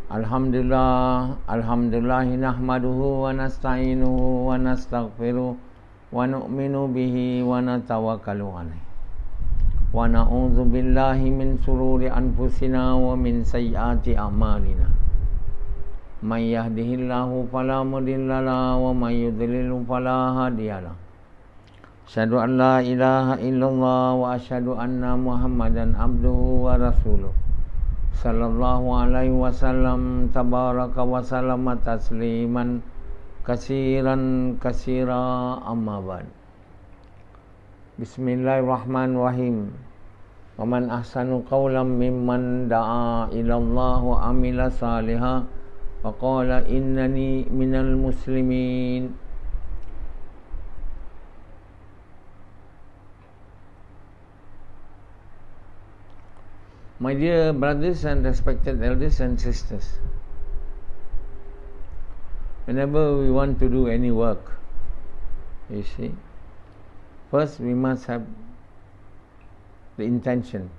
Alhamdulillah nahmaduhu wa nasta'inuhu wa nastaghfiruh wa nu'minu bihi wa natawakkalu alayh wa na'udzu billahi min shururi anfusina wa min sayyiati a'malina may yahdihillahu fala mudilla lahu wa may yudlil fala hadiya lahu asyhadu an la ilaha illallah wa asyhadu anna muhammadan abduhu wa rasuluh sallallahu alaihi wasallam tabaraka wa sallama tasliman kasiran kasira amma ba'd. Bismillahirrahmanirrahim. Wa man ahsanu qawlan mimman da'a ila Allah wa amila salihan wa qala innani minal muslimin. My dear brothers and respected elders and sisters, whenever we want to do any work, you see, first we must have the intention.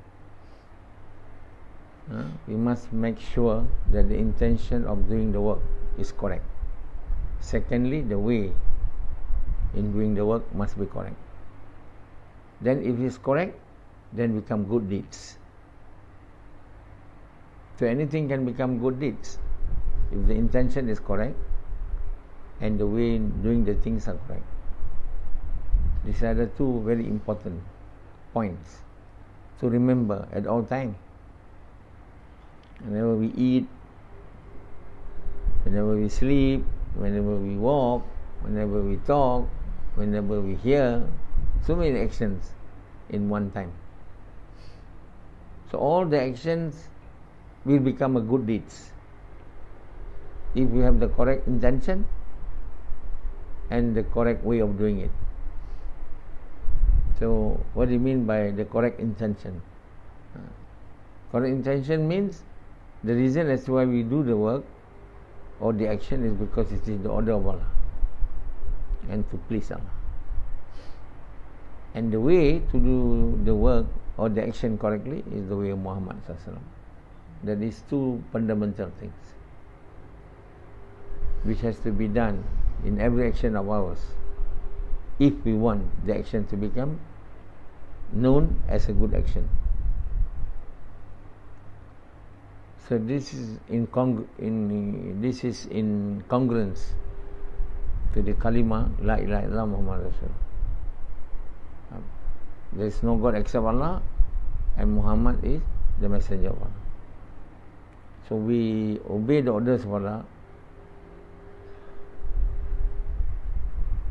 We must make sure that the intention of doing the work is correct. Secondly, the way in doing the work must be correct. Then if it is correct, then become good deeds. So anything can become good deeds if the intention is correct and the way in doing the things are correct. These are the two very important points to remember at all times. Whenever we eat, whenever we sleep, whenever we walk, whenever we talk, whenever we hear, so many actions in one time. So all the actions will become a good deeds if we have the correct intention and the correct way of doing it. So what do you mean by the correct intention? Correct intention means the reason as to why we do the work or the action is because it is the order of Allah and to please Allah. And the way to do the work or the action correctly is the way of Muhammad sallallahu alaihi wasallam. That is two fundamental things which has to be done in every action of ours if we want the action to become known as a good action. So this is in congruence to the kalima La ilaha illallah Muhammad Rasul. There is no God except Allah and Muhammad is the messenger of Allah. So we obey the orders of Allah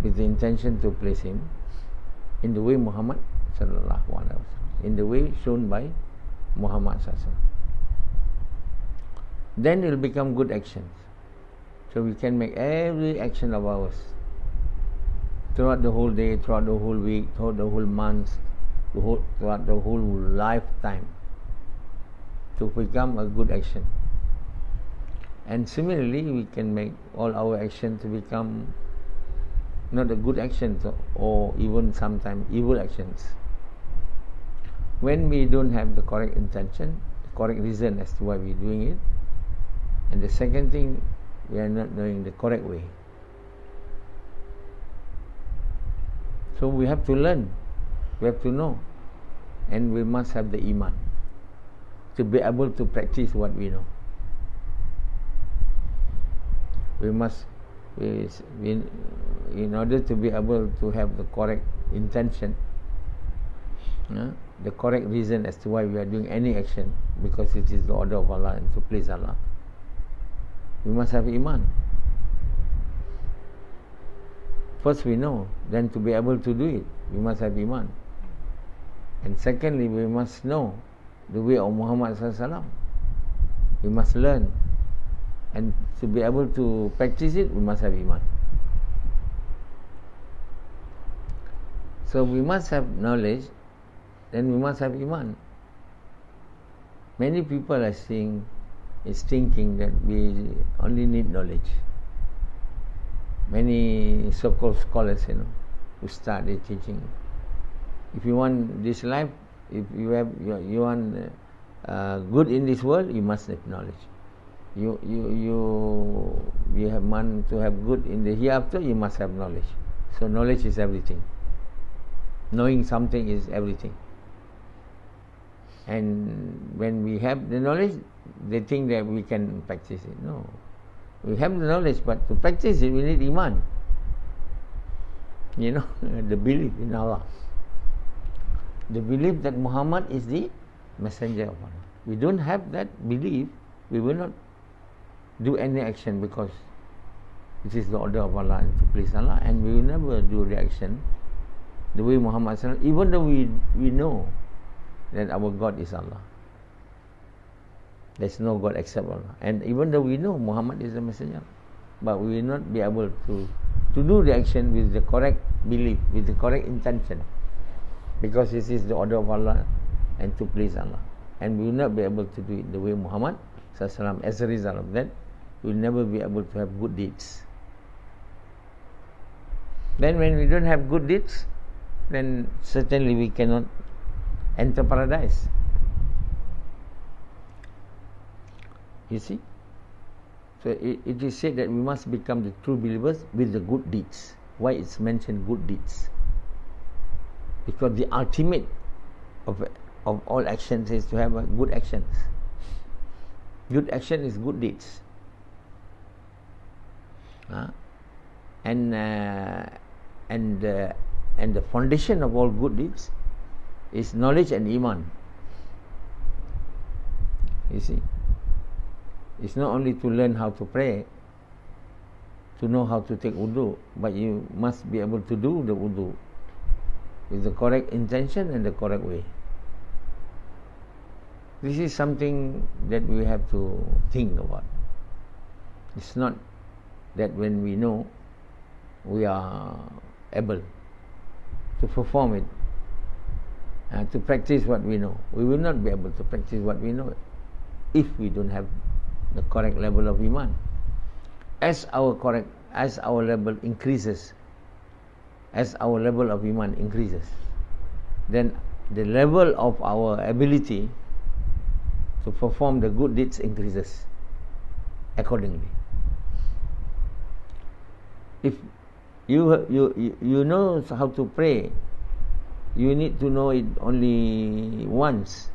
with the intention to place Him in the way Muhammad sallallahu alaihi wasallam, in the way shown by Muhammad sallallahu alaihi wasallam. Then it will become good actions. So we can make every action of ours throughout the whole day, throughout the whole week, throughout the whole month, throughout the whole lifetime to become a good action. And similarly, we can make all our actions to become not a good actions or even sometimes evil actions. When we don't have the correct intention, the correct reason as to why we're doing it, and the second thing, we are not knowing the correct way. So we have to learn, we have to know, and we must have the iman to be able to practice what we know. We must, in order to be able to have the correct intention, the correct reason as to why we are doing any action, because it is the order of Allah and to please Allah, we must have iman. First we know, then to be able to do it, we must have iman. And secondly, we must know the way of Muhammad sallallahu alaihi wasallam. We must learn. And to be able to practice it, we must have iman. So we must have knowledge, then we must have iman. Many people are thinking that we only need knowledge. Many so-called scholars, who start their teaching. If you want this life, if you want good in this world, you must have knowledge. you have want to have good in the hereafter, you must have knowledge. So knowledge is everything. Knowing something is everything. And when we have the knowledge, they think that we can practice it. No. We have the knowledge, but to practice it, we need iman. The belief in Allah. The belief that Muhammad is the messenger of Allah. We don't have that belief, we will not do any action, because it is the order of Allah and to please Allah, and we will never do the action the way Muhammad sallallahu, even though we know that our God is Allah. There's no God except Allah. And even though we know Muhammad is the messenger, but we will not be able to do the action with the correct belief, with the correct intention, because this is the order of Allah and to please Allah. And we will not be able to do it the way Muhammad sallallahu. As a result of that, we will never be able to have good deeds. Then when we don't have good deeds, then certainly we cannot enter paradise. You see? So it is said that we must become the true believers with the good deeds. Why it's mentioned good deeds? Because the ultimate of all actions is to have good actions. Good action is good deeds. And the foundation of all good deeds is knowledge and iman. You see, it's not only to learn how to pray, to know how to take wudu, but you must be able to do the wudu with the correct intention and the correct way. This is something that we have to think about. It's not that when we know, we are able to perform it, to practice what we know. We will not be able to practice what we know if we don't have the correct level of iman. As our level increases, as our level of iman increases, then the level of our ability to perform the good deeds increases accordingly. If you know how to pray, you need to know it only once.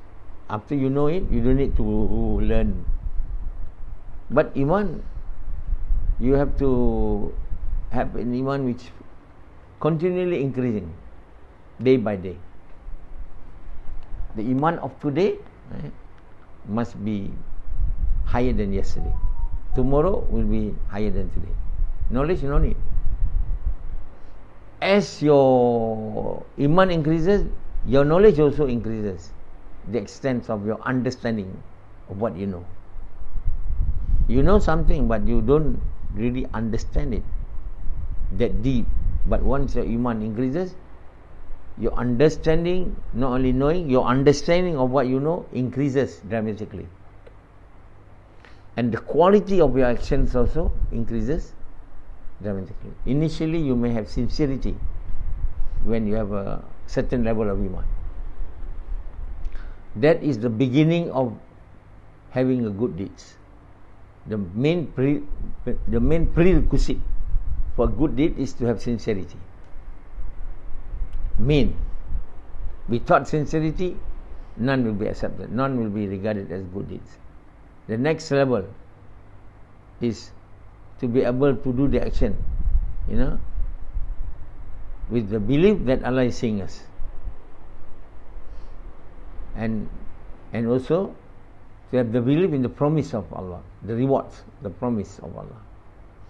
After you know it, you don't need to learn. But iman, you have to have an iman which continually increasing day by day. The iman of today must be higher than yesterday. Tomorrow will be higher than today. Knowledge, no need. As your iman increases, your knowledge also increases. The extent of your understanding of what you know. You know something, but you don't really understand it that deep. But once your iman increases, your understanding, not only knowing, your understanding of what you know increases dramatically. And the quality of your actions also increases dramatically. Initially, you may have sincerity when you have a certain level of iman. That is the beginning of having a good deeds. The main prerequisite for a good deed is to have sincerity. Without sincerity, none will be accepted. None will be regarded as good deeds. The next level is to be able to do the action, with the belief that Allah is seeing us, and also to have the belief in the promise of Allah, the rewards, the promise of Allah,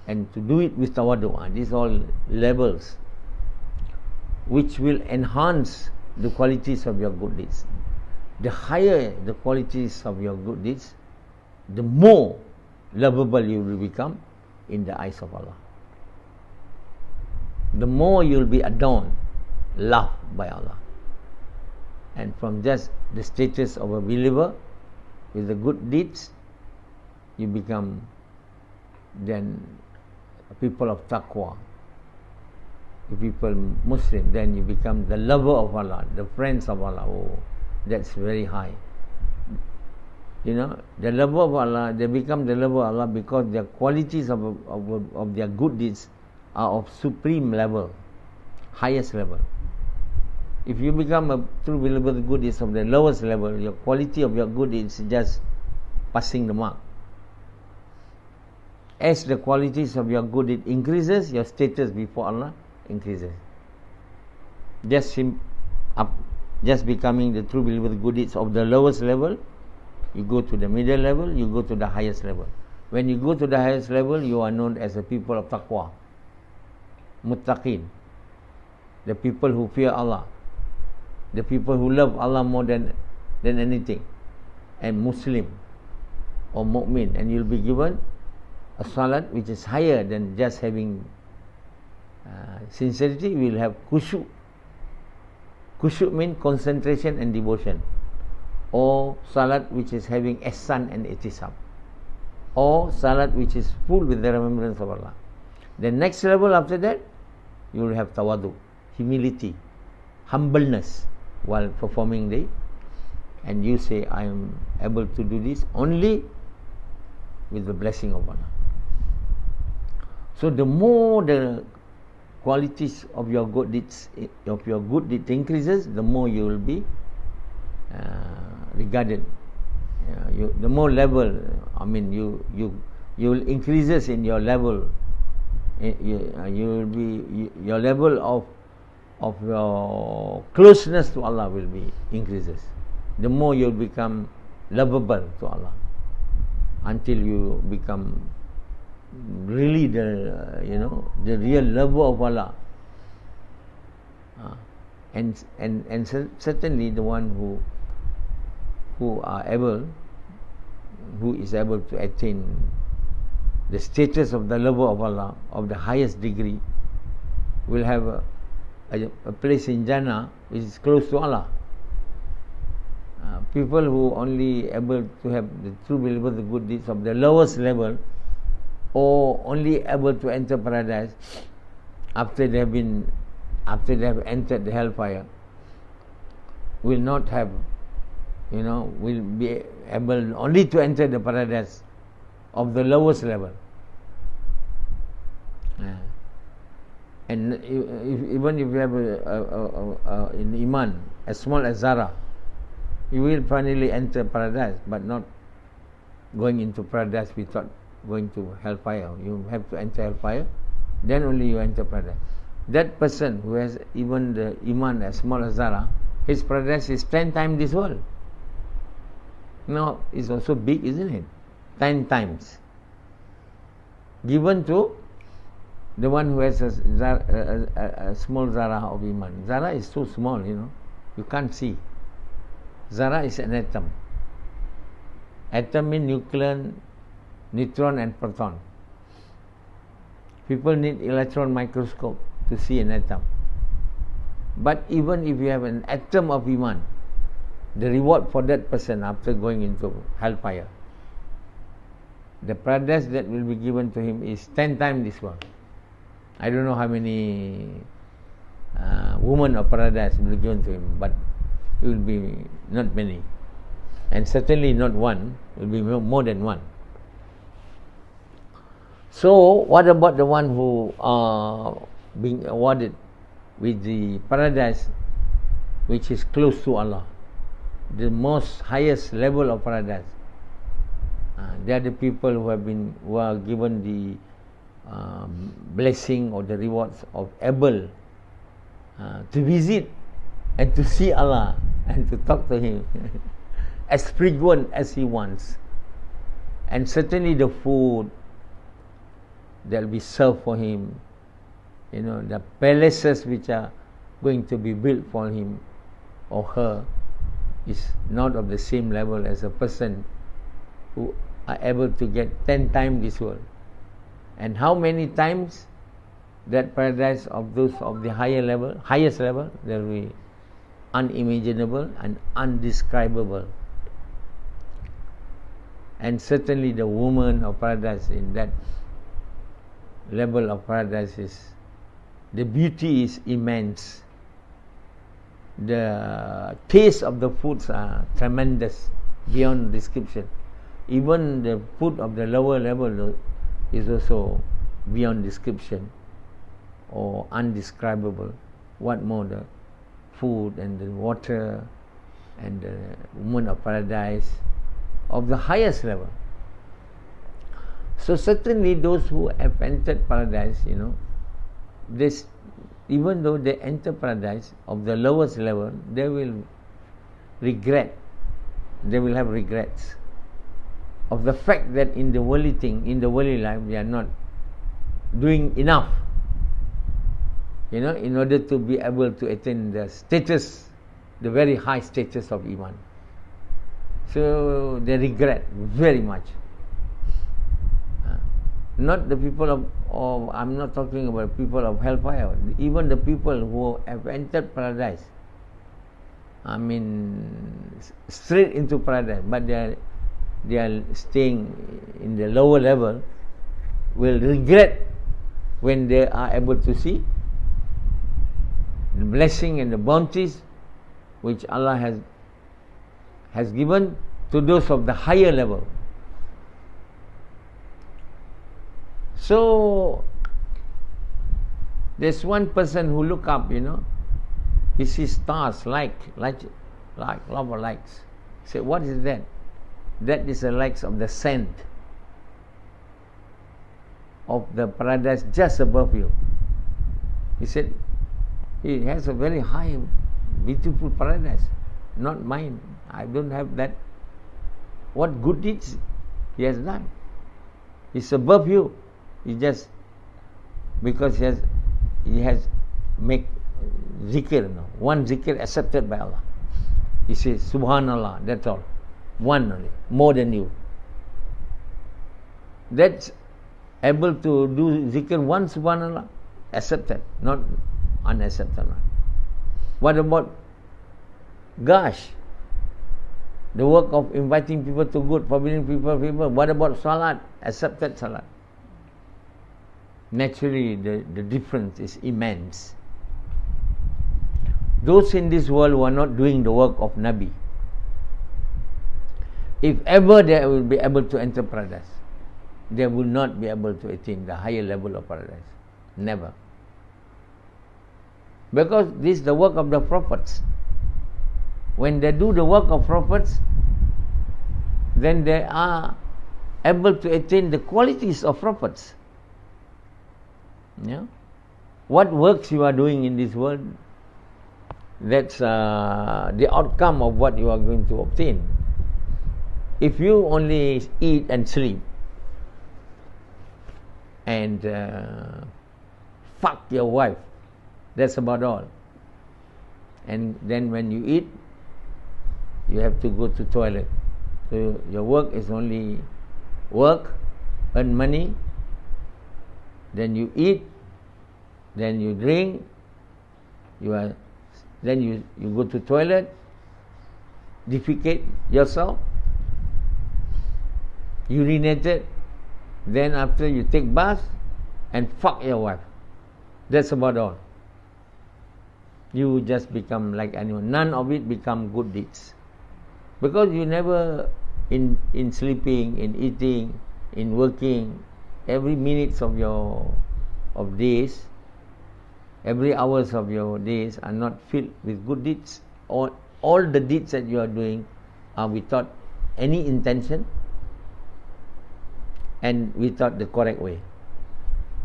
and to do it with tawadu. These are all levels which will enhance the qualities of your good deeds. The higher the qualities of your good deeds, the more lovable you will become in the eyes of Allah. The more you will be adorned, loved by Allah. And from just the status of a believer with the good deeds, you become then a people of taqwa, the people Muslim. Then you become the lover of Allah, the friends of Allah. Oh, that's very high. the lover of Allah, they become the lover of Allah because their qualities of their good deeds are of supreme level, highest level. If you become a true believer, the good deeds of the lowest level, your quality of your good deeds is just passing the mark. As the qualities of your good deed increases, your status before Allah increases. Just becoming the true believer, the good deeds of the lowest level, you go to the middle level, you go to the highest level. When you go to the highest level, you are known as a people of taqwa, muttaqin, the people who fear Allah, the people who love Allah more than anything, and Muslim or mu'min, and you'll be given a salat which is higher than just having sincerity. You will have khushu'. Khushu' means concentration and devotion, or salat which is having ihsan and ihtisab, or salat which is full with the remembrance of Allah. The next level after that, you will have tawadu, humility, humbleness while performing and you say, I am able to do this only with the blessing of Allah. So the more the qualities of your good deeds increases, the more you will be regarded. The more level, you will increases in your level. Your level of your closeness to Allah will be increases. The more you become lovable to Allah, until you become really the real lover of Allah. And certainly the one who is able to attain the status of the lover of Allah of the highest degree will have a place in Jannah which is close to Allah. People who only able to have the true believer, the good deeds of the lowest level, or only able to enter paradise after they have entered the hellfire, will not have, will be able only to enter the paradise of the lowest level. And even if you have an iman as small as Zara, you will finally enter paradise, but not going into paradise without going to hellfire. You have to enter hellfire, then only you enter paradise. That person who has even the iman as small as Zara, his paradise is 10 times this world. Now it's also big, isn't it? 10 times given to the one who has a small Zara of iman. Zara is so small, you can't see. Zara is an atom. Atom means nucleon, neutron and proton. People need electron microscope to see an atom. But even if you have an atom of iman, the reward for that person after going into hellfire, the paradise that will be given to him is 10 times this world. I don't know how many women of paradise will be given to him, but it will be not many, and certainly not one. It will be more than one. So what about the one who are being awarded with the paradise which is close to Allah, the most highest level of paradise? They are the people who are given the blessing or the rewards of able to visit and to see Allah and to talk to Him as frequent as He wants. And certainly the food that will be served for him, the palaces which are going to be built for him or her, is not of the same level as a person who are able to get 10 times this world. And how many times that paradise of those of the highest level, there will be unimaginable and undescribable. And certainly the woman of paradise in that level of paradise the beauty is immense. The taste of the foods are tremendous. beyond description. Even the food of the lower level is also beyond description or undescribable. What more the food and the water and the woman of paradise of the highest level. So certainly those who have entered paradise, this, even though they enter paradise of the lowest level, they will regret. They will have regrets of the fact that in the worldly thing, in the worldly life, they are not doing enough, in order to be able to attain the status, the very high status of Iman. So they regret very much. Not the people of I'm not talking about people of hellfire, even the people who have entered paradise, straight into paradise, but they are staying in the lower level, will regret when they are able to see the blessing and the bounties which Allah has given to those of the higher level. So there's one person who look up, he sees stars like lot of lights. He said, what is that? That is the lights of the sand of the paradise just above you. He said, he has a very high, beautiful paradise, not mine. I don't have that. What good deeds he has done? He's above you. He just, because he has make zikr, one zikr accepted by Allah. He says, Subhanallah, that's all. One only, more than you. That's able to do zikr one Subhanallah, accepted, not unaccepted. What about gosh, the work of inviting people to good, forbidding people from evil? What about salat? Accepted salat. Naturally, the difference is immense. Those in this world who are not doing the work of Nabi, if ever they will be able to enter paradise, they will not be able to attain the higher level of paradise. Never. Because this is the work of the prophets. When they do the work of prophets, then they are able to attain the qualities of prophets. What works you are doing in this world, that's the outcome of what you are going to obtain. If you only eat and sleep and fuck your wife, that's about all. And then when you eat, you have to go to toilet. So your work is only work, earn money, then you eat, then you drink, then you go to toilet, defecate yourself, urinated, then after you take bath and fuck your wife. That's about all. You just become like animal. None of it become good deeds. Because you never, in sleeping, in eating, in working, every minutes of your days, every hours of your days are not filled with good deeds. All the deeds that you are doing are without any intention and without the correct way.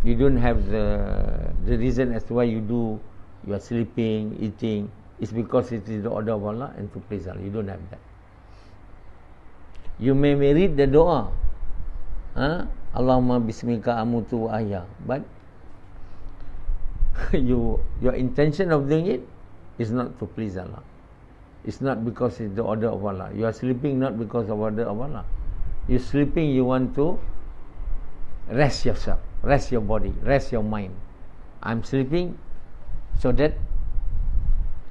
You don't have the reason as to why you are sleeping, eating. It's because it is the order of Allah and to please Allah. You don't have that. You may read the dua, Allahumma bismika amutu wa ahya, but your intention of doing it is not to please Allah. It's not because it's the order of Allah. You are sleeping not because of order of Allah. You're sleeping, you want to rest yourself, rest your body, rest your mind. I'm sleeping so that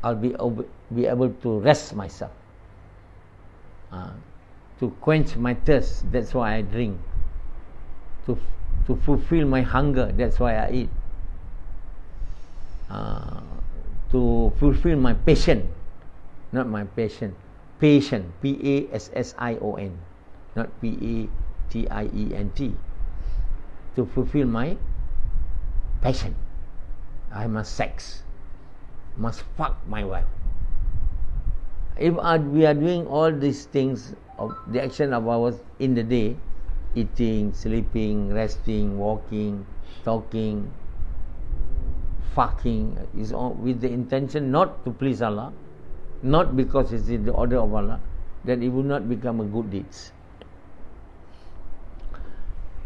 I'll be able to rest myself, to quench my thirst. That's why I drink. To fulfill my hunger. That's why I eat. To fulfill my passion, not my passion, Passion, Passion, not Patient, to fulfill my passion. I must sex, must fuck my wife. If we are doing all these things, of the action of ours in the day, eating, sleeping, resting, walking, talking, fucking, is all with the intention not to please Allah, not because it is the order of Allah, then it will not become a good deeds.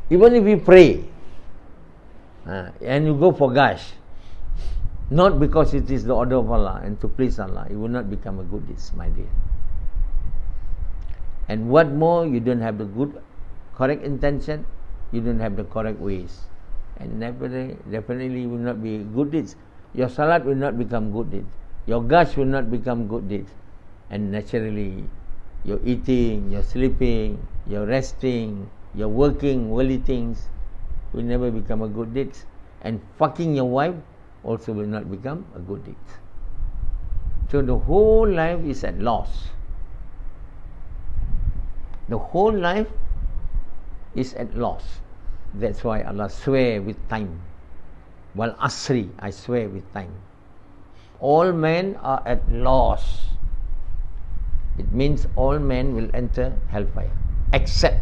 Even if you pray and you go for gush, not because it is the order of Allah and to please Allah, it will not become a good deeds, my dear. And what more, you don't have the good, correct intention, you don't have the correct ways, and definitely will not be good deeds. Your salat will not become good deeds. Your gush will not become good deeds. And naturally, your eating, your sleeping, your resting, your working, worldly things will never become a good deeds. And fucking your wife also will not become a good deed. So the whole life is at loss. The whole life is at loss. That's why Allah swear with time. Wal asri, I swear with time. All men are at loss. It means all men will enter hellfire, except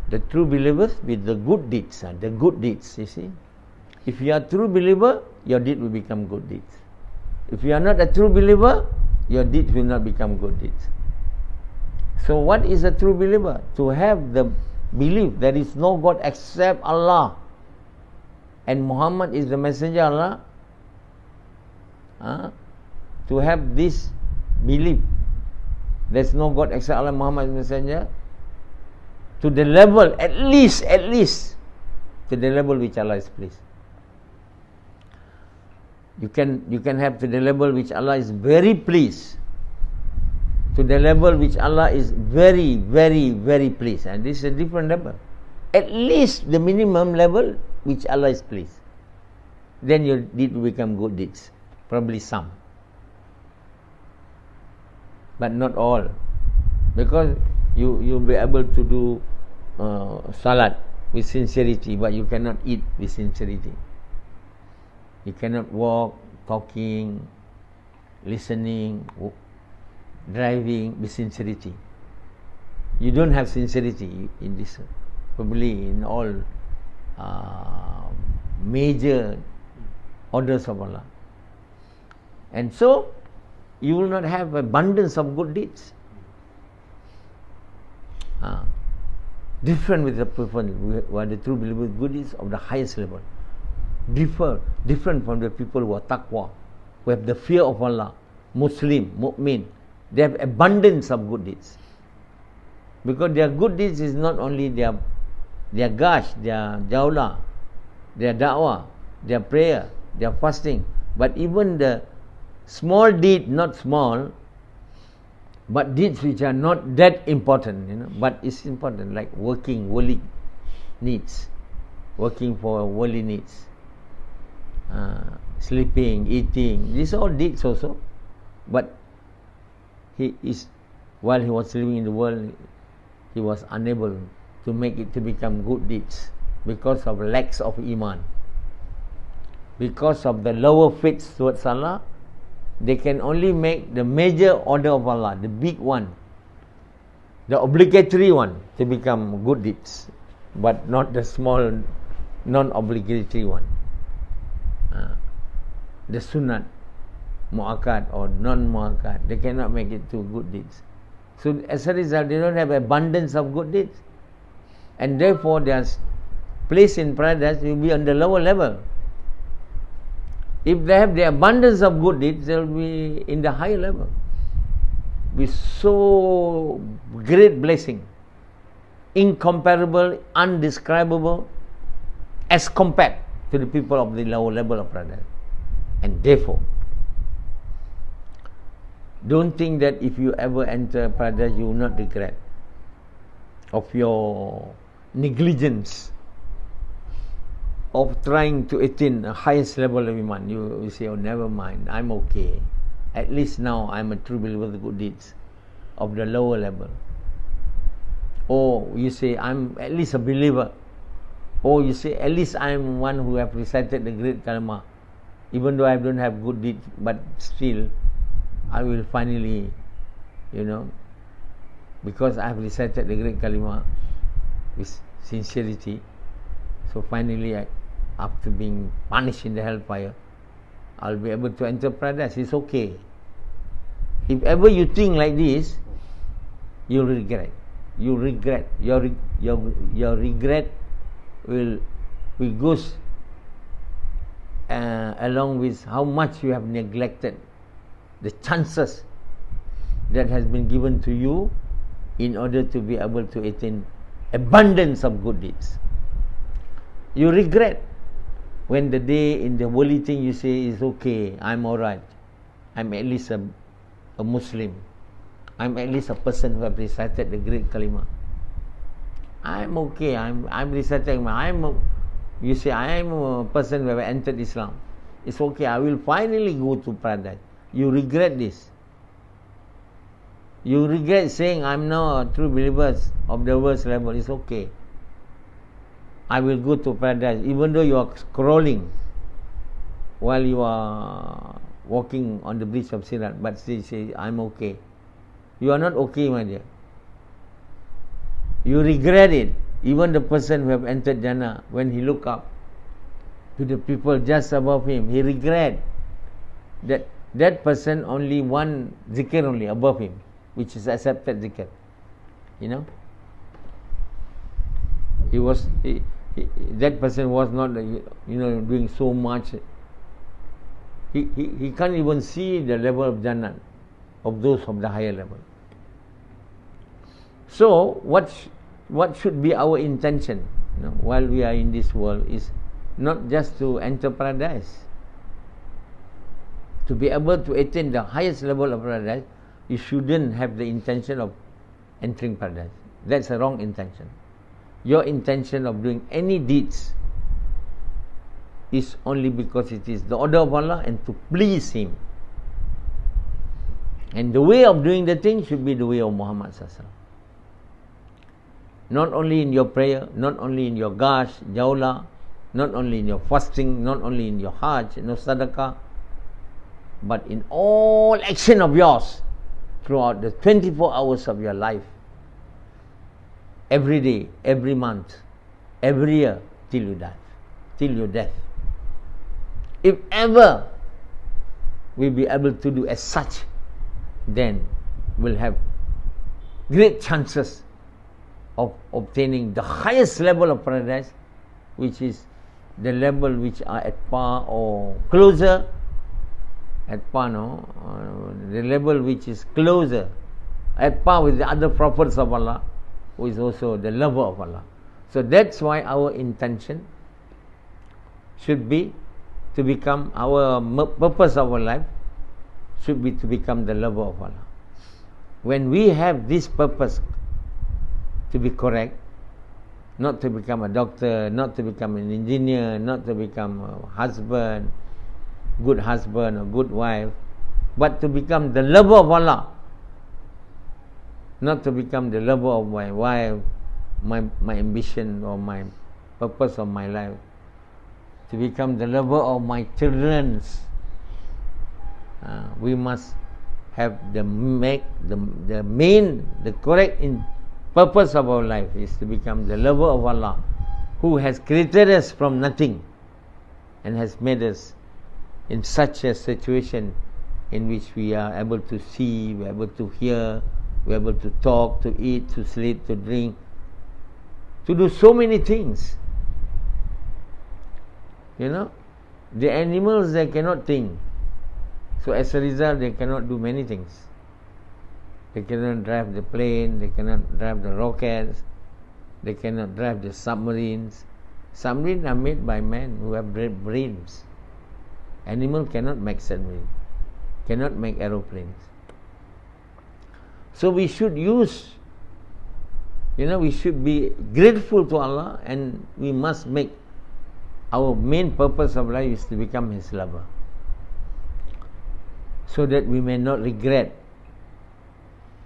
the true believers with the good deeds. The good deeds, you see. If you are a true believer, your deed will become good deeds. If you are not a true believer, your deeds will not become good deeds. So what is a true believer? To have the belief there is no God except Allah, and Muhammad is the messenger of Allah. To have this belief, there is no God except Allah, Muhammad is the messenger, to the level, at least to the level which Allah is pleased. You can have to the level which Allah is very pleased, to the level which Allah is very, very, very pleased, and this is a different level. At least the minimum level which Allah is pleased, then your deed will become good deeds. Probably some, but not all, because you'll be able to do salat with sincerity, but you cannot eat with sincerity. You cannot walk, talking, listening, driving with sincerity. You don't have sincerity in this, probably in all major orders of Allah. And so you will not have abundance of good deeds. Different with the people who are the true believers, good deeds of the highest level. Different from the people who are taqwa, who have the fear of Allah, Muslim, mu'min. They have abundance of good deeds. Because their good deeds is not only their gush, their jawla, their da'wah, their prayer, their fasting, but even the small deed, not small, but deeds which are not that important, but it's important, like working, worldly needs, working for worldly needs, sleeping, eating, these are all deeds also. But while he was living in the world, he was unable to make it to become good deeds because of lacks of iman, because of the lower faith towards Allah. They can only make the major order of Allah, the big one, the obligatory one, to become good deeds, but not the small, non-obligatory one. The sunnat, mu'akkad or non-mu'akkad, they cannot make it to good deeds. So as a result, they don't have abundance of good deeds, and therefore their place in paradise will be on the lower level. If they have the abundance of good deeds, they will be in the higher level, with so great blessing, incomparable, undescribable, as compared to the people of the lower level of paradise. And therefore, don't think that if you ever enter paradise, you will not regret of your negligence of trying to attain the highest level of iman. You say, oh, never mind, I'm okay. at least now I'm a true believer with good deeds of the lower level. Or you say, I'm at least a believer. Or you say, at least I'm one who have recited the great kalima. Even though I don't have good deeds, but still, I will finally, because I have recited the great kalima with sincerity, so finally, after being punished in the hellfire, I'll be able to enter paradise. It's okay. If ever you think like this, you'll regret. You regret. Your regret will goes along with how much you have neglected the chances that has been given to you in order to be able to attain abundance of good deeds. You regret when the day in the worldly thing you say is okay, I'm alright. I'm at least a Muslim. I'm at least a person who have recited the great kalima. I'm okay. I'm reciting. You say I am a person who have entered Islam. It's okay. I will finally go to paradise. You regret this. You regret saying I'm now a true believer of the worst level. It's okay. I will go to paradise, even though you are scrolling while you are walking on the bridge of Sirat. But still say I'm okay. You are not okay, my dear. You regret it. Even the person who have entered Jannah, when he look up to the people just above him, he regret that person only one zikr only above him, which is accepted zikr. That person was not doing so much. He can't even see the level of Jannah of those of the higher level. So what should be our intention while we are in this world is not just to enter paradise. To be able to attain the highest level of paradise, you shouldn't have the intention of entering paradise. That's a wrong intention. Your intention of doing any deeds is only because it is the order of Allah and to please Him. And the way of doing the thing should be the way of Muhammad SAW. Not only in your prayer, not only in your gash, jawla, not only in your fasting, not only in your hajj, no sadaqah, but in all action of yours throughout the 24 hours of your life. Every day, every month, every year, till you die, till your death. If ever we be able to do as such, then we'll have great chances of obtaining the highest level of paradise, which is the level which are at par or closer, the level which is closer, at par with the other prophets of Allah, who is also the lover of Allah. So that's why our intention should be to become, our purpose of our life should be to become the lover of Allah. When we have this purpose to be correct, not to become a doctor, not to become an engineer, not to become a husband or good wife, but to become the lover of Allah. Not to become the lover of my wife, my ambition or my purpose of my life. To become the lover of my children. We must have the correct purpose of our life is to become the lover of Allah, who has created us from nothing and has made us in such a situation in which we are able to see, we are able to hear, we are able to talk, to eat, to sleep, to drink, to do so many things. The animals, they cannot think. So as a result, they cannot do many things. They cannot drive the plane, they cannot drive the rockets, they cannot drive the submarines. Submarines are made by men who have brains. Animal cannot make submarines, cannot make aeroplanes. So we should use, we should be grateful to Allah, and we must make our main purpose of life is to become His lover. so that we may not regret,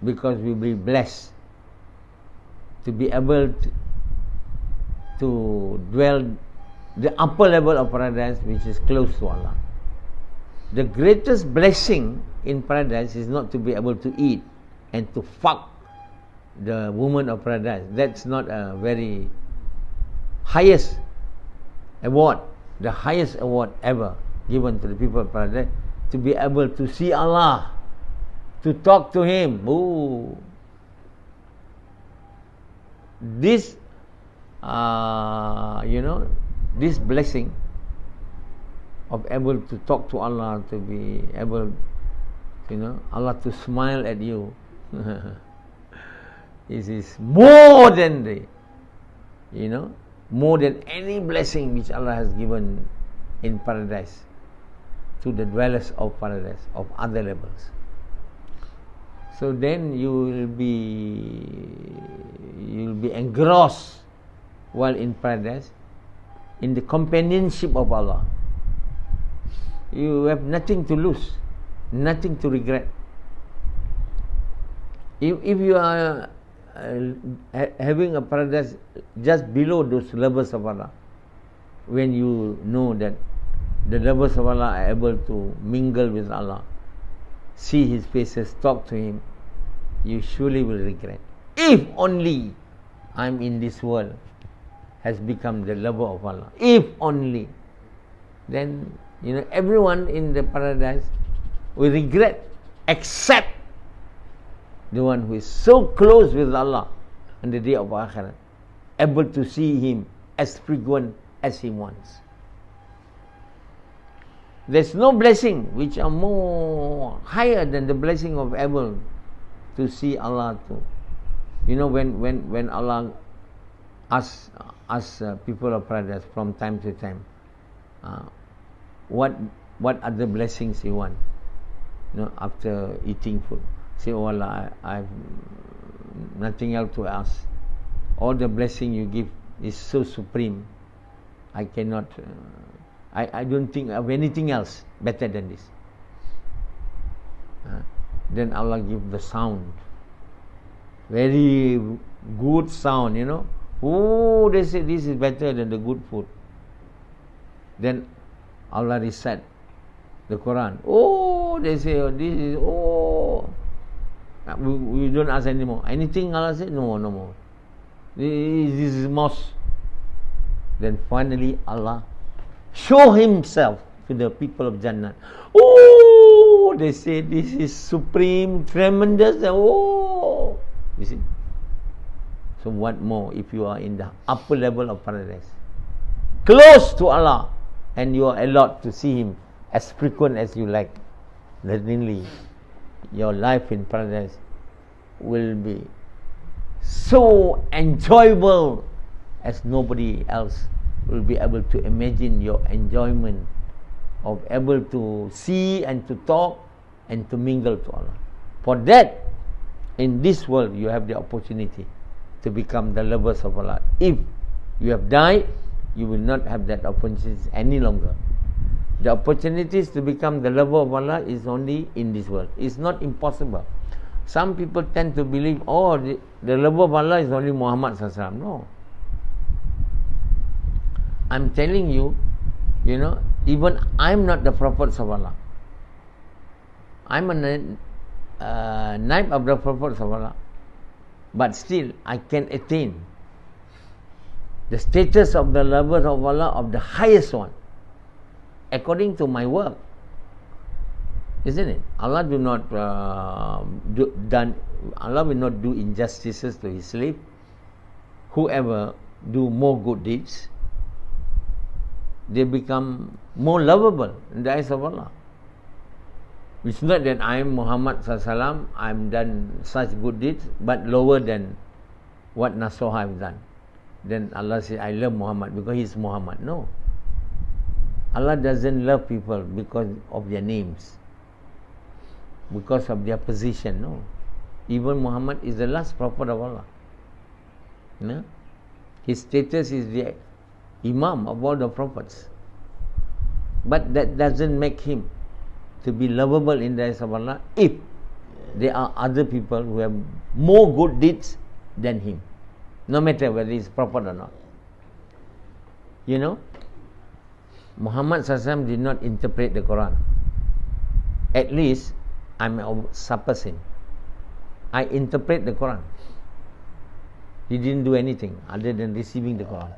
because we will be blessed to be able to dwell the upper level of paradise, which is close to Allah. The greatest blessing in paradise is not to be able to eat and to fuck the woman of paradise. That's not a very highest award, the highest award ever given to the people of paradise, to be able to see Allah, to talk to Him. Ooh. This, this blessing of able to talk to Allah, to be able, Allah to smile at you, is more than more than any blessing which Allah has given in paradise to the dwellers of paradise of other levels. So then you will be engrossed while in paradise in the companionship of Allah. You have nothing to lose, nothing to regret. If you are having a paradise just below those levels of Allah, when you know that the levels of Allah are able to mingle with Allah, see His faces, talk to Him, you surely will regret. If only I'm in this world has become the level of Allah. If only, then everyone in the paradise will regret, except the one who is so close with Allah on the day of Akhirat, able to see Him as frequent as He wants. There's no blessing which are more higher than the blessing of able to see Allah too. When Allah asks people of paradise from time to time, what other blessings you want? After eating food, say, oh Allah, I've nothing else to ask. All the blessing you give is so supreme. I cannot. I don't think of anything else better than this. Then Allah give the sound, very good sound. Oh, they say this is better than the good food. Then Allah recite the Quran. Oh, they say this is we don't ask anymore. Anything Allah said, no more. This is most. Then finally Allah show Himself to the people of Jannah. Oh, they say this is supreme, tremendous. Oh, you see. So what more if you are in the upper level of paradise, close to Allah, and you are allowed to see Him as frequent as you like? Certainly, your life in paradise will be so enjoyable as nobody else will be able to imagine your enjoyment of able to see and to talk and to mingle to Allah. For that, in this world, you have the opportunity to become the lovers of Allah. If you have died, you will not have that opportunity any longer. The opportunities to become the lover of Allah is only in this world. It's not impossible. Some people tend to believe, the lover of Allah is only Muhammad SAW. No. I'm telling you, even I'm not the prophets of Allah. I'm a naib of the prophets of Allah. But still, I can attain the status of the lovers of Allah of the highest one, according to my work. Isn't it? Allah will not do injustices to His slave. Whoever do more good deeds, they become more lovable in the eyes of Allah. It's not that I am Muhammad SAW, I'm done such good deeds, but lower than what Nasoha have done. Then Allah says, I love Muhammad because he's Muhammad. No. Allah doesn't love people because of their names, because of their position. No. Even Muhammad is the last prophet of Allah. No? His status is the Imam of all the prophets. But that doesn't make him to be lovable in the eyes of Allah if there are other people who have more good deeds than him, no matter whether he is prophet or not. You know, Muhammad SAW did not interpret the Quran. At least I'm surpass him. I interpret the Quran. He didn't do anything other than receiving the Quran.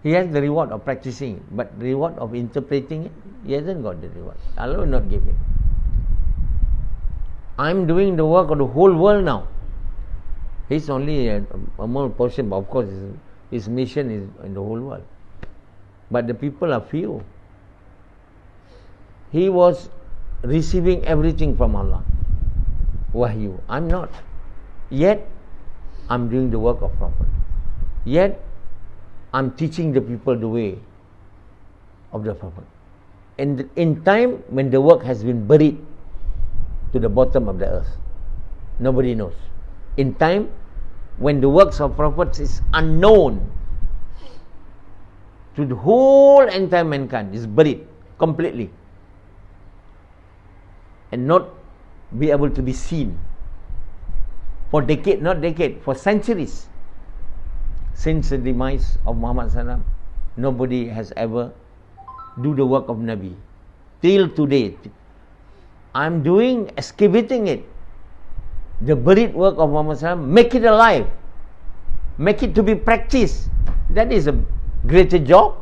He has the reward of practicing it, but the reward of interpreting it, he hasn't got the reward. Allah will not give him. I'm doing the work of the whole world now. He's only a small portion, but of course his mission is in the whole world. But the people are few. He was receiving everything from Allah. Wahyu. I'm not. Yet, I'm doing the work of Prophet. Yet, I'm teaching the people the way of the Prophet. And in time when the work has been buried to the bottom of the earth, nobody knows. In time when the works of prophets is unknown to the whole entire mankind, is buried completely and not be able to be seen for decade, not decade, for centuries. Since the demise of Muhammad SAW, nobody has ever do the work of Nabi. Till today, I'm doing, excavating it. The buried work of Muhammad SAW, make it alive. Make it to be practiced. That is a greater job.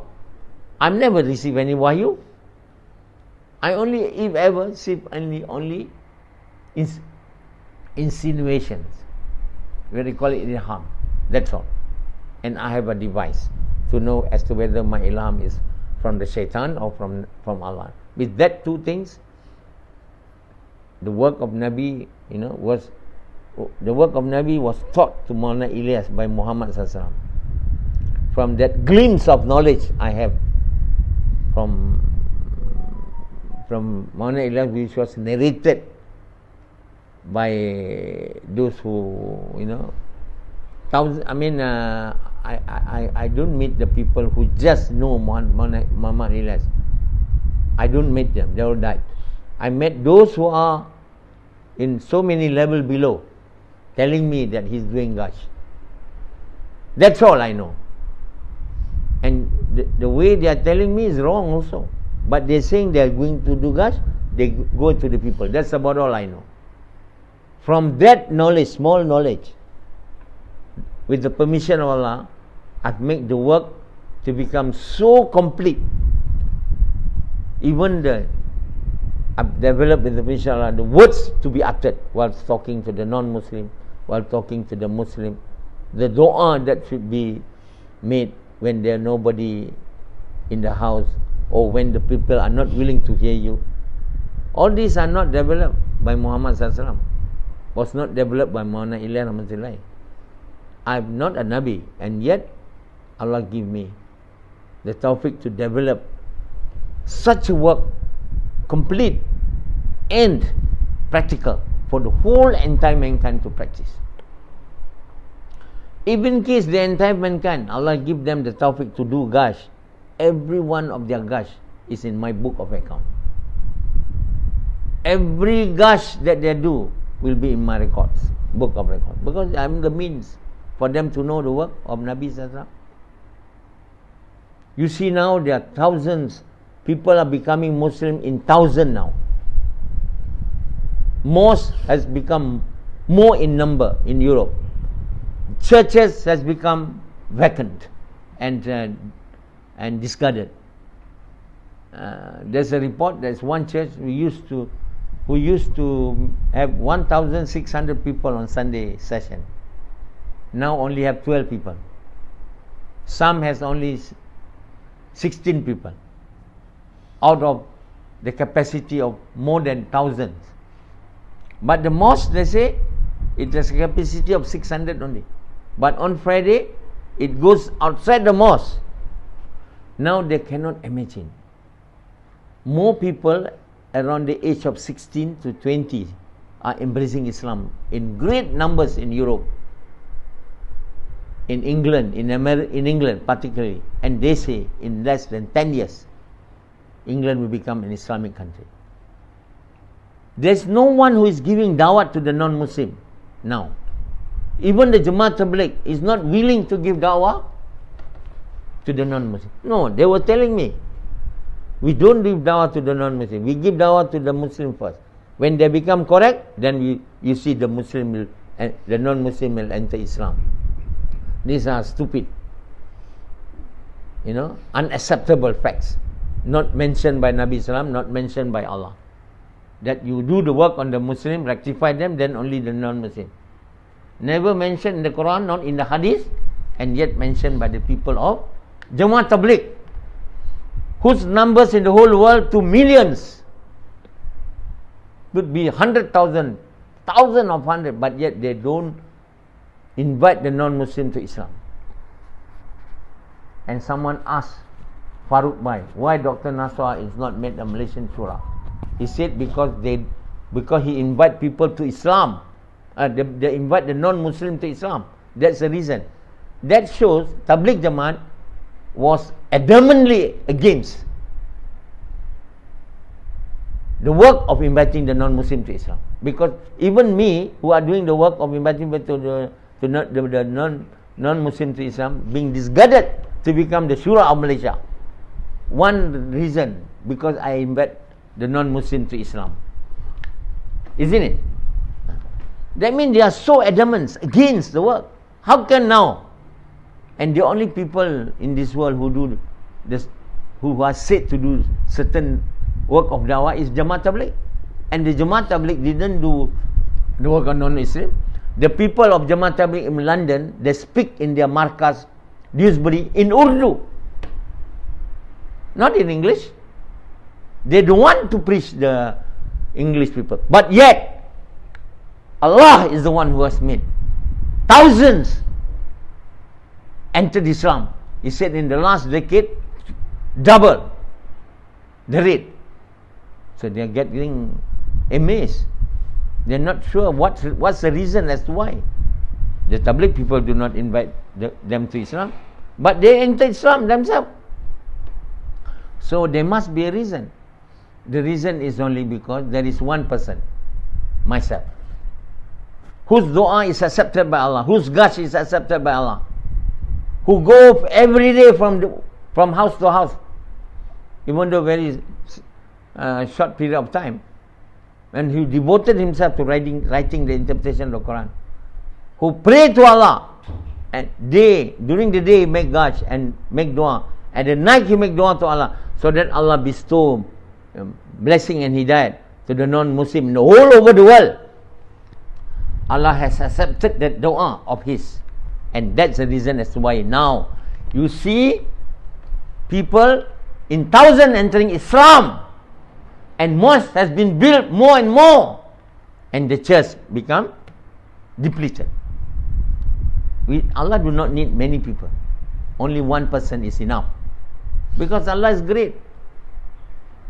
I've never received any wahyu. I only, if ever, receive only insinuations. We call it ilham. That's all. And I have a device to know as to whether my ilham is from the shaitan or from Allah. With that two things, the work of Nabi, was taught to Maulana Ilyas by Muhammad SAW. From that glimpse of knowledge I have from Maulana Ilyas, which was narrated by those who, thousands. I don't meet the people who just know Muhammad Ilyas. I don't meet them. They all died. I met those who are in so many levels below, telling me that he's doing gush. That's all I know. And the way they are telling me is wrong also. But they're saying they are going to do gush, they go to the people. That's about all I know. From that knowledge, small knowledge, with the permission of Allah, I've made the work to become so complete. Even I've developed with the permission of Allah, the words to be uttered while talking to the non-Muslim, while talking to the Muslim, the dua that should be made when there's nobody in the house, or when the people are not willing to hear you. All these are not developed by Muhammad SAW. Was not developed by Maulana Ilyas. I'm not a Nabi, and yet Allah give me the tawfiq to develop such a work, complete and practical, for the whole entire mankind to practice. If in case the entire mankind, Allah give them the tawfiq to do gush, every one of their gush is in my book of account. Every gush that they do will be in my records, book of records, because I'm the means for them to know the work of Nabi Sallallahu. You see now there are thousands, people are becoming Muslim in thousands now. Mosque has become more in number in Europe. Churches has become vacant and discarded. There's a report. There's one church who used to have 1,600 people on Sunday session. Now only have 12 people. Some has only 16 people out of the capacity of more than thousands. But the mosque, they say, it has a capacity of 600 only. But on Friday, it goes outside the mosque. Now they cannot imagine. More people around the age of 16 to 20 are embracing Islam in great numbers in Europe, in England, in England particularly, and they say in less than 10 years, England will become an Islamic country. There's no one who is giving dawah to the non-Muslim now. Even the Jamaat Tabligh is not willing to give dawah to the non-Muslim. No, they were telling me, we don't give dawah to the non-Muslim. We give dawah to the Muslim first. When they become correct, then you see the Muslim will, the non-Muslim will enter Islam. These are stupid, unacceptable facts, not mentioned by Nabi Sallam, not mentioned by Allah. That you do the work on the Muslim, rectify them, then only the non-Muslim. Never mentioned in the Quran, not in the Hadith, and yet mentioned by the people of Jamaat Tabligh, whose numbers in the whole world to millions, could be 100,000, thousand of 100, but yet they don't invite the non-Muslim to Islam. And someone asked Farooq Bhai, why Dr. Nasoha is not made a Malaysian Shura? He said because he invite people to Islam. They invite the non-Muslim to Islam. That's the reason. That shows Tabligh Jamaat was adamantly against the work of inviting the non-Muslim to Islam. Because even me, who are doing the work of inviting people to the non-Muslim to Islam, being discarded to become the Shura of Malaysia. One reason, because I invite the non-Muslim to Islam. Isn't it? That means they are so adamant against the work. How can now? And the only people in this world who do this, who are said to do certain work of dawah is Jamaat Tabligh. And the Jamaat Tabligh didn't do the work on non-Muslim. The people of Jamaat Tabligh in London, they speak in their markas, Dewsbury, in Urdu, not in English. They don't want to preach the English people. But yet, Allah is the one who has made thousands entered Islam. He said in the last decade, double the rate. So they are getting amazed. They are not sure what's the reason as to why. The Tabligh people do not invite them to Islam, but they enter Islam themselves. So there must be a reason. The reason is only because there is one person, myself, whose dua is accepted by Allah, whose gush is accepted by Allah, who go every day from house to house, even though very short period of time, and he devoted himself to writing the interpretation of the Quran, who pray to Allah, and during the day make gush and make dua, at the night he make dua to Allah, so that Allah bestow blessing and hidayat to the non-Muslim all over the world. Allah has accepted that dua of his, and that's the reason as to why now you see people in thousands entering Islam, and mosque has been built more and more, and the church become depleted. Allah do not need many people. Only one person is enough, because Allah is great.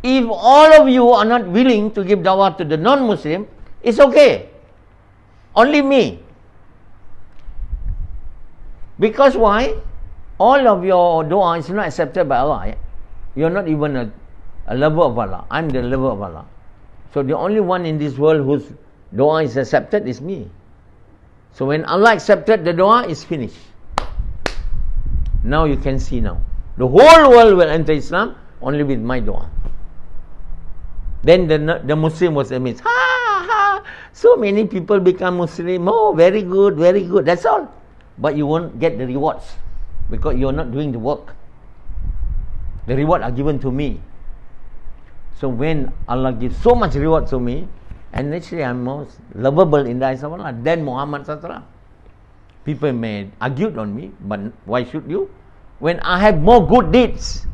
If all of you are not willing to give dawah to the non-Muslim, it's okay. Only me. Because why? All of your dua is not accepted by Allah. You're not even a lover of Allah. I'm the lover of Allah. So the only one in this world whose dua is accepted is me. So when Allah accepted the dua, it's finished. Now you can see now. The whole world will enter Islam only with my dua. Then the Muslim was amazed. Ha ha! So many people become Muslim. Oh, very good, very good. That's all. But you won't get the rewards, because you're not doing the work. The reward are given to me. So when Allah gives so much reward to me, and naturally I'm most lovable in the eyes of Allah than Muhammad SAW. People may argue on me, but why should you? When I have more good deeds,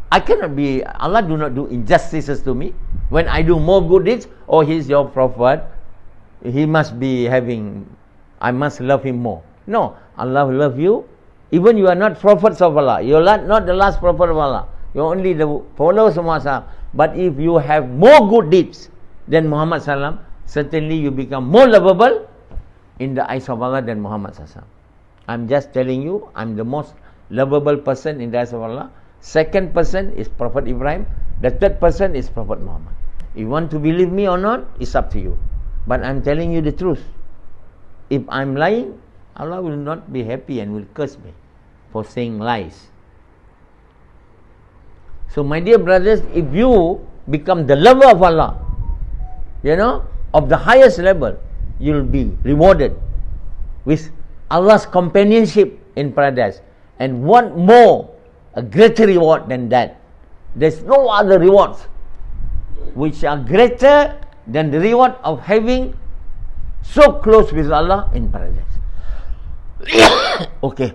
I cannot be, Allah do not do injustices to me. When I do more good deeds, oh, he's your prophet, he must be having, I must love him more. No, Allah will love you. Even you are not prophets of Allah, you are not the last prophet of Allah, you are only the followers of Muhammad. But if you have more good deeds than Muhammad SAW, certainly you become more lovable in the eyes of Allah than Muhammad SAW. I'm just telling you, I'm the most lovable person in the eyes of Allah. Second person is Prophet Ibrahim. The third person is Prophet Muhammad. You want to believe me or not, it's up to you. But I'm telling you the truth. If I'm lying, Allah will not be happy and will curse me for saying lies. So my dear brothers, if you become the lover of Allah, of the highest level, you'll be rewarded with Allah's companionship in paradise. And what more, a greater reward than that? There's no other rewards which are greater than the reward of having so close with Allah in paradise. Okay.